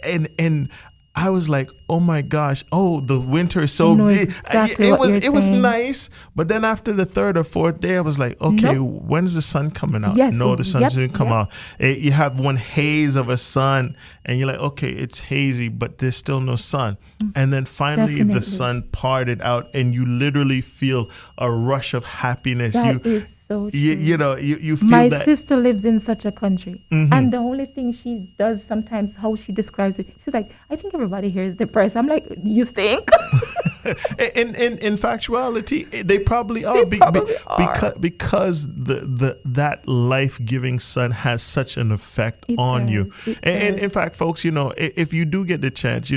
and I was like, oh my gosh, the winter is so big. It was nice, but then after the 3rd or 4th day, I was like, okay, when's the sun coming out? No, the sun didn't come out. You have one haze of a sun, and you're like, okay, it's hazy, but there's still no sun. And then finally the sun parted out, and you literally feel a rush of happiness. That is so true. You feel My that. sister lives in such a country, and the only thing she does sometimes, how she describes it, she's like, I think everybody here is depressed. I'm like, you think? in factuality, they probably are, because that life-giving sun has such an effect on you. And in fact, folks, if you do get the chance,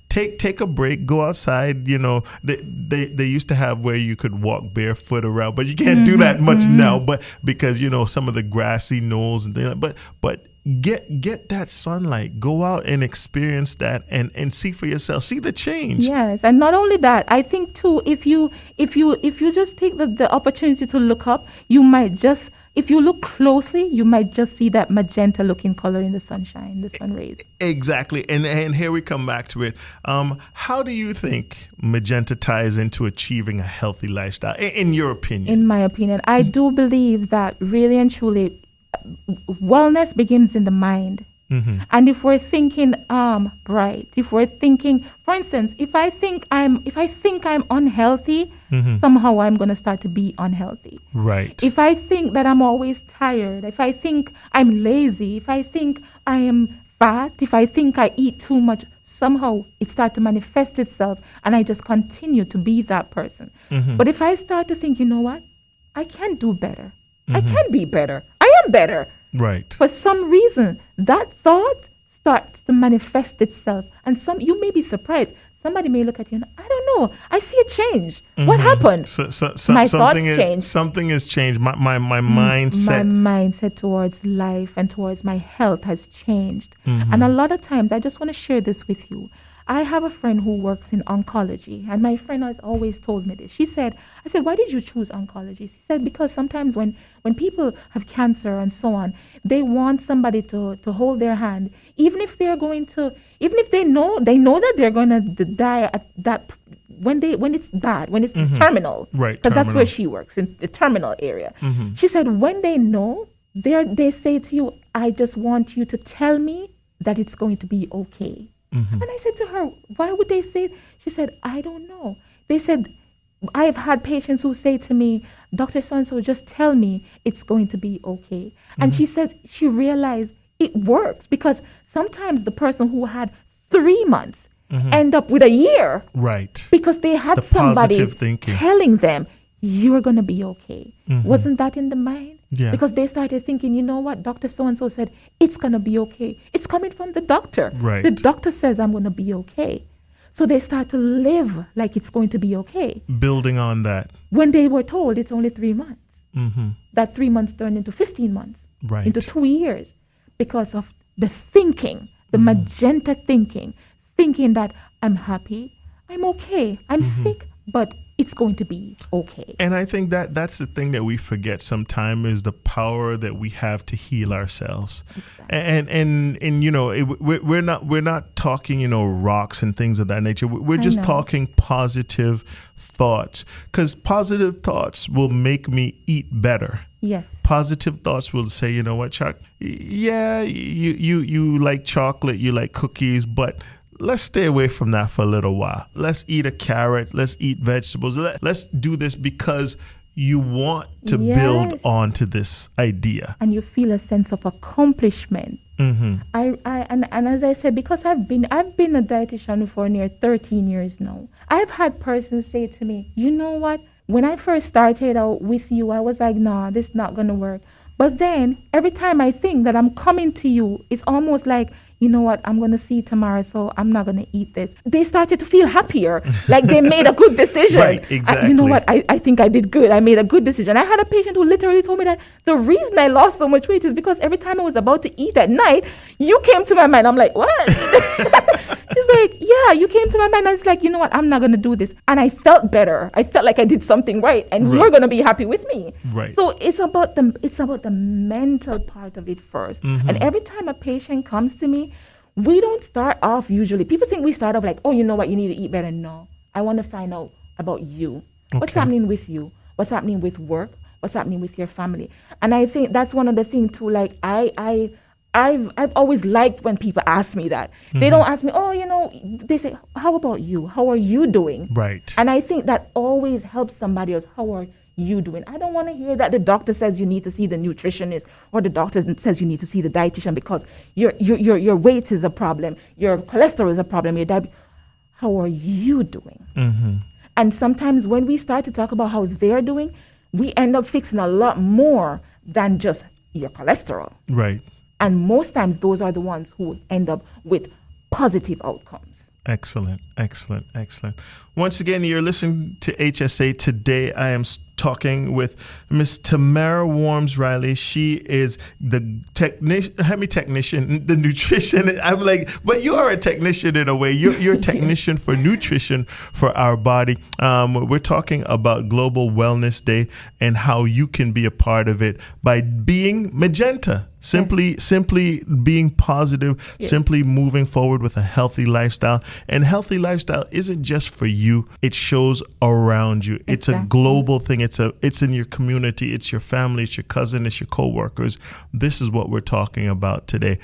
take a break, go outside. They used to have where you could walk barefoot around, but you can't do that much now. But because some of the grassy knolls and things, but get that sunlight, go out and experience that, and see for yourself, see the change. Yes, and not only that, I think too, if you just take the opportunity to look up, you might just, if you look closely, you might just see that magenta looking color in the sunshine, the sun rays. Exactly. And here we come back to it. How do you think magenta ties into achieving a healthy lifestyle, in your opinion? In my opinion, I do believe that really and truly, wellness begins in the mind. And if we're thinking bright, if we're thinking, for instance, if I think I'm unhealthy, somehow I'm going to start to be unhealthy. Right. If I think that I'm always tired, if I think I'm lazy, if I think I am fat, if I think I eat too much, somehow it starts to manifest itself, and I just continue to be that person. But if I start to think, you know what, I can do better. I can be better. I am better. Right. For some reason, that thought starts to manifest itself. And you may be surprised. Somebody may look at you and, I don't know, I see a change. What happened? My thoughts changed. Something has changed. My mindset. My mindset towards life and towards my health has changed. And a lot of times, I just want to share this with you. I have a friend who works in oncology, and my friend has always told me this. I said, why did you choose oncology? She said, because sometimes when people have cancer and so on, they want somebody to hold their hand, even if they know that they're going to die at that, when it's bad, when it's terminal. Right. Because that's where she works, in the terminal area. She said, when they know, they say to you, I just want you to tell me that it's going to be okay. And I said to her, why would they say it? She said, I don't know. They said, I've had patients who say to me, Dr. So-and-so, just tell me it's going to be okay. And she said she realized it works, because sometimes the person who had 3 months end up with a year. Right. Because they had somebody telling them, you're going to be okay. Wasn't that in the mind? Yeah. Because they started thinking, you know what, Dr. So-and-so said, it's going to be okay. It's coming from the doctor. Right. The doctor says I'm going to be okay. So they start to live like it's going to be okay. Building on that. When they were told it's only 3 months. That 3 months turned into 15 months. Right. Into 2 years. Because of the thinking, the magenta thinking that I'm happy, I'm okay, I'm sick, but it's going to be okay. And I think that's the thing that we forget sometimes, is the power that we have to heal ourselves. Exactly. And we're not talking, rocks and things of that nature. We're just talking positive thoughts, because positive thoughts will make me eat better. Yes. Positive thoughts will say, you know what, Chuck? Yeah, you like chocolate, you like cookies, but let's stay away from that for a little while. Let's eat a carrot. Let's eat vegetables. Let's do this because you want to build onto this idea. And you feel a sense of accomplishment. Mm-hmm. And as I said, because I've been a dietitian for near 13 years now, I've had persons say to me, you know what? When I first started out with you, I was like, nah, this is not going to work. But then every time I think that I'm coming to you, it's almost like, you know what, I'm going to see tomorrow, so I'm not going to eat this. They started to feel happier, like they made a good decision. Right, exactly. You know what, I think I did good. I made a good decision. I had a patient who literally told me that the reason I lost so much weight is because every time I was about to eat at night, you came to my mind. I'm like, what? She's like, yeah, you came to my mind. And it's like, you know what, I'm not going to do this. And I felt better. I felt like I did something right. And you're going to be happy with me. Right. So it's about the mental part of it first. Mm-hmm. And every time a patient comes to me, we don't start off usually. People think we start off like, oh, you know what, you need to eat better. No, I want to find out about you. Okay. What's happening with you? What's happening with work? What's happening with your family? And I think that's one of the things too. Like I've always liked when people ask me that. Mm-hmm. They don't ask me, oh, you know, they say, how about you? How are you doing? Right. And I think that always helps somebody else. How are you doing? I don't want to hear that the doctor says you need to see the nutritionist or the doctor says you need to see the dietitian because your weight is a problem, your cholesterol is a problem, your diabetes. How are you doing? Mm-hmm. And sometimes when we start to talk about how they're doing, we end up fixing a lot more than just your cholesterol. Right. And most times those are the ones who end up with positive outcomes. Excellent, excellent, excellent. Once again, you're listening to HSA. Today, I am talking with Miss Tamara Worms Riley. She is the technician, the nutrition. I'm like, but you are a technician in a way. You're a technician for nutrition for our body. We're talking about Global Wellness Day and how you can be a part of it by being magenta. Simply being positive, simply moving forward with a healthy lifestyle. And healthy lifestyle isn't just for you. It shows around you. It's a global thing. It's in your community. It's your family. It's your cousin. It's your coworkers. This is what we're talking about today.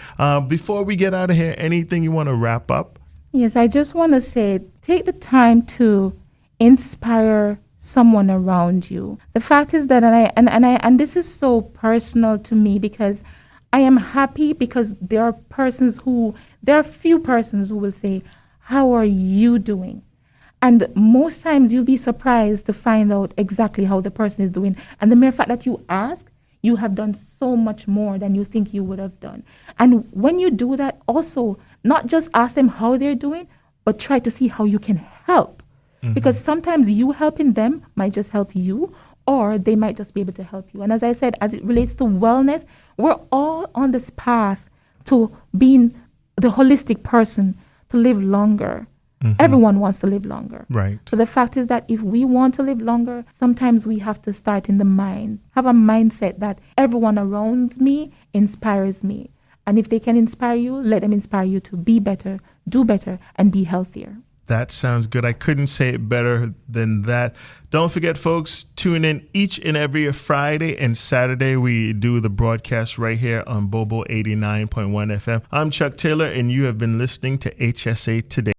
Before we get out of here, anything you want to wrap up? Yes, I just want to say, take the time to inspire someone around you. The fact is that, and this is so personal to me because I am happy because there are few persons who will say, how are you doing? And most times you'll be surprised to find out exactly how the person is doing. And the mere fact that you ask, you have done so much more than you think you would have done. And when you do that, also, not just ask them how they're doing, but try to see how you can help. Mm-hmm. Because sometimes you helping them might just help you, or they might just be able to help you. And as I said, as it relates to wellness, we're all on this path to being the holistic person, to live longer. Mm-hmm. Everyone wants to live longer. Right. So the fact is that if we want to live longer, sometimes we have to start in the mind, have a mindset that everyone around me inspires me. And if they can inspire you, let them inspire you to be better, do better, and be healthier. That sounds good. I couldn't say it better than that. Don't forget, folks, tune in each and every Friday and Saturday. We do the broadcast right here on Bobo 89.1 FM. I'm Chuck Taylor, and you have been listening to HSA Today.